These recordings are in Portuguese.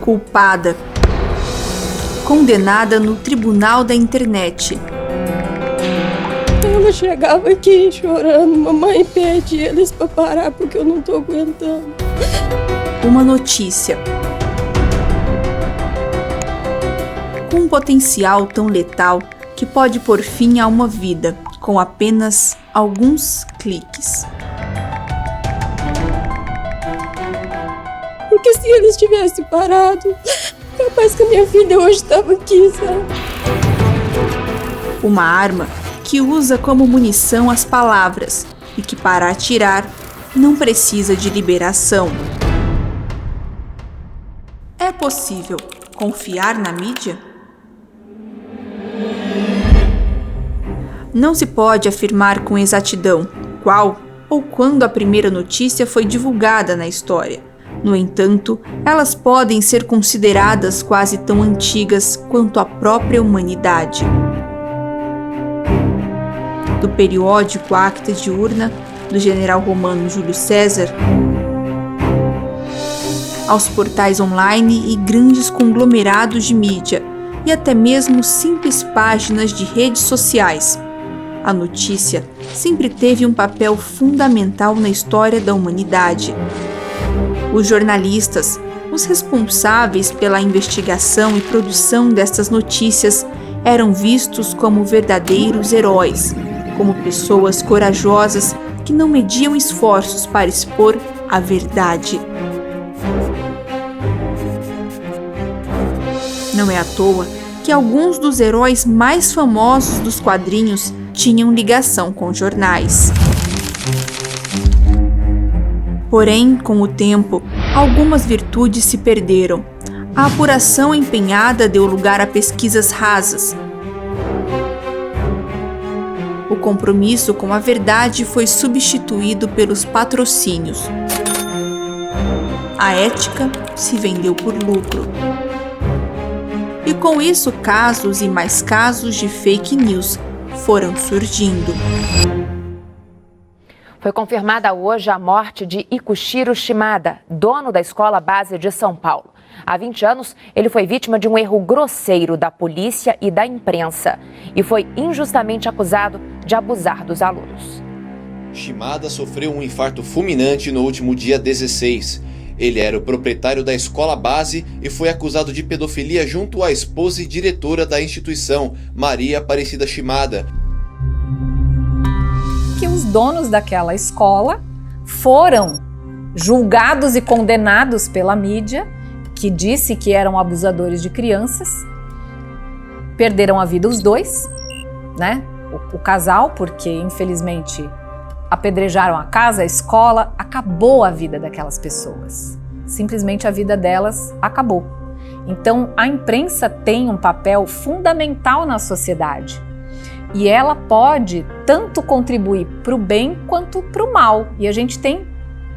culpada, condenada no tribunal da internet. Ela chegava aqui chorando, mamãe pede eles para parar porque eu não tô aguentando. Uma notícia com um potencial tão letal que pode pôr fim a uma vida com apenas alguns cliques. Porque se eles tivessem parado, capaz que a minha filha hoje estava aqui, sabe? Uma arma que usa como munição as palavras e que, para atirar, não precisa de liberação. É possível confiar na mídia? Não se pode afirmar com exatidão qual ou quando a primeira notícia foi divulgada na história. No entanto, elas podem ser consideradas quase tão antigas quanto a própria humanidade. Do periódico Acta Diurna, do general romano Júlio César, aos portais online e grandes conglomerados de mídia, e até mesmo simples páginas de redes sociais. A notícia sempre teve um papel fundamental na história da humanidade. Os jornalistas, os responsáveis pela investigação e produção destas notícias, eram vistos como verdadeiros heróis, como pessoas corajosas que não mediam esforços para expor a verdade. Não é à toa que alguns dos heróis mais famosos dos quadrinhos tinham ligação com jornais. Porém, com o tempo, algumas virtudes se perderam. A apuração empenhada deu lugar a pesquisas rasas. O compromisso com a verdade foi substituído pelos patrocínios. A ética se vendeu por lucro. E com isso, casos e mais casos de fake news foram surgindo. Foi confirmada hoje a morte de Ikushiro Shimada, dono da escola base de São Paulo. Há 20 anos, ele foi vítima de um erro grosseiro da polícia e da imprensa e foi injustamente acusado de abusar dos alunos. Shimada sofreu um infarto fulminante no último dia 16. Ele era o proprietário da escola base e foi acusado de pedofilia junto à esposa e diretora da instituição, Maria Aparecida Shimada. Que os donos daquela escola foram julgados e condenados pela mídia, que disse que eram abusadores de crianças. Perderam a vida os dois, né? O casal, porque infelizmente apedrejaram a casa, a escola, acabou a vida daquelas pessoas. Simplesmente a vida delas acabou. Então, a imprensa tem um papel fundamental na sociedade. E ela pode tanto contribuir para o bem quanto para o mal. E a gente tem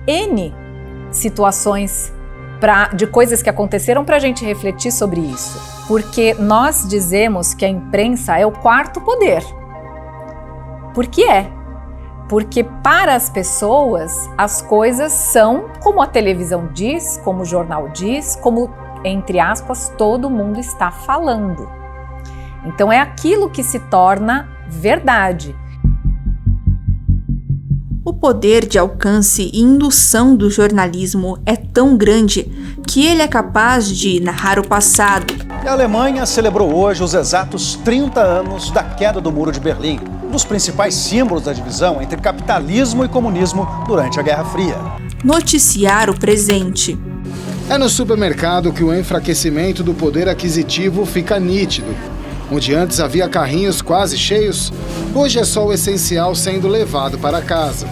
N situações de coisas que aconteceram para a gente refletir sobre isso. Porque nós dizemos que a imprensa é o quarto poder. Por que é? Porque para as pessoas as coisas são como a televisão diz, como o jornal diz, como, entre aspas, todo mundo está falando. Então é aquilo que se torna verdade. O poder de alcance e indução do jornalismo é tão grande que ele é capaz de narrar o passado. A Alemanha celebrou hoje os exatos 30 anos da queda do Muro de Berlim, um dos principais símbolos da divisão entre capitalismo e comunismo durante a Guerra Fria. Noticiar o presente. É no supermercado que o enfraquecimento do poder aquisitivo fica nítido. Onde antes havia carrinhos quase cheios, hoje é só o essencial sendo levado para casa.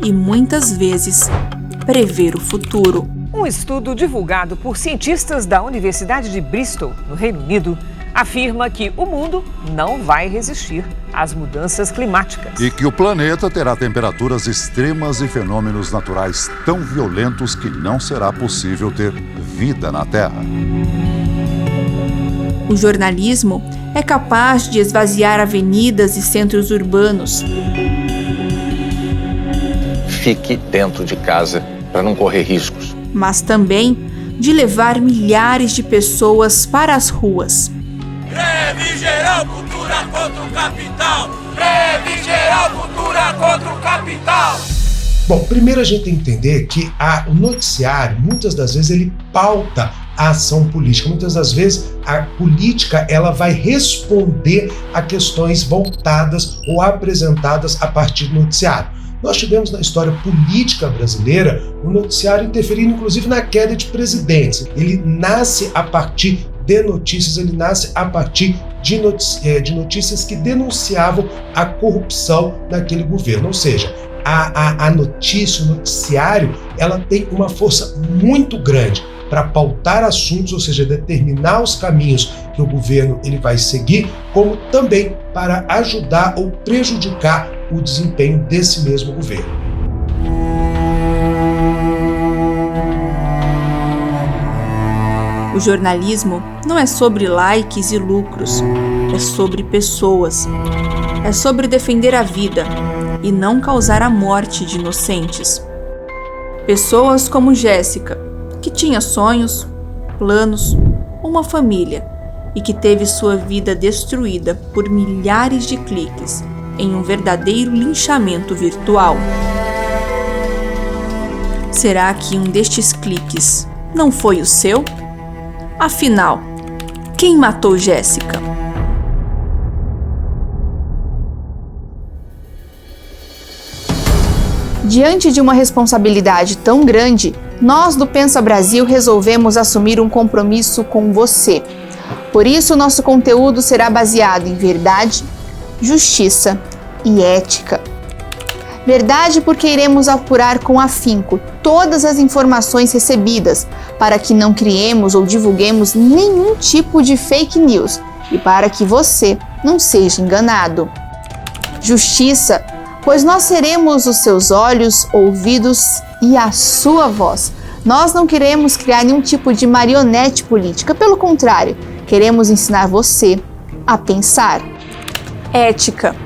E muitas vezes, prever o futuro. Um estudo divulgado por cientistas da Universidade de Bristol, no Reino Unido, afirma que o mundo não vai resistir às mudanças climáticas. E que o planeta terá temperaturas extremas e fenômenos naturais tão violentos que não será possível ter vida na Terra. O jornalismo é capaz de esvaziar avenidas e centros urbanos. Fique dentro de casa para não correr riscos. Mas também de levar milhares de pessoas para as ruas. Greve geral, cultura contra o capital! Greve geral, cultura contra o capital! Bom, primeiro a gente tem que entender que o noticiário, muitas das vezes, ele pauta a ação política. Muitas das vezes, a política ela vai responder a questões voltadas ou apresentadas a partir do noticiário. Nós tivemos na história política brasileira o noticiário interferindo, inclusive, na queda de presidentes. Ele nasce a partir de notícias, ele nasce a partir de notícias que denunciavam a corrupção naquele governo. Ou seja, a notícia, o noticiário, ela tem uma força muito grande para pautar assuntos, ou seja, determinar os caminhos que o governo ele vai seguir, como também para ajudar ou prejudicar o desempenho desse mesmo governo. O jornalismo não é sobre likes e lucros, é sobre pessoas. É sobre defender a vida e não causar a morte de inocentes. Pessoas como Jéssica, que tinha sonhos, planos, uma família e que teve sua vida destruída por milhares de cliques em um verdadeiro linchamento virtual. Será que um destes cliques não foi o seu? Afinal, quem matou Jéssica? Diante de uma responsabilidade tão grande, nós do Pensa Brasil resolvemos assumir um compromisso com você. Por isso, nosso conteúdo será baseado em verdade, justiça e ética. Verdade, porque iremos apurar com afinco todas as informações recebidas para que não criemos ou divulguemos nenhum tipo de fake news e para que você não seja enganado. Justiça, pois nós seremos os seus olhos, ouvidos e a sua voz. Nós não queremos criar nenhum tipo de marionete política, pelo contrário, queremos ensinar você a pensar. Ética,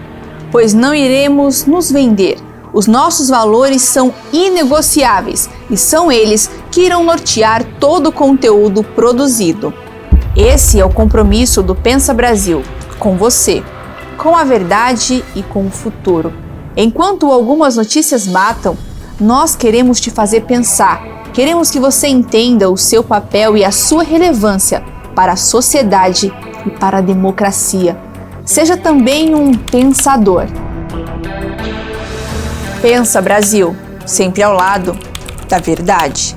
pois não iremos nos vender. Os nossos valores são inegociáveis e são eles que irão nortear todo o conteúdo produzido. Esse é o compromisso do Pensa Brasil, com você, com a verdade e com o futuro. Enquanto algumas notícias matam, nós queremos te fazer pensar. Queremos que você entenda o seu papel e a sua relevância para a sociedade e para a democracia. Seja também um pensador. Pensa Brasil, sempre ao lado da verdade.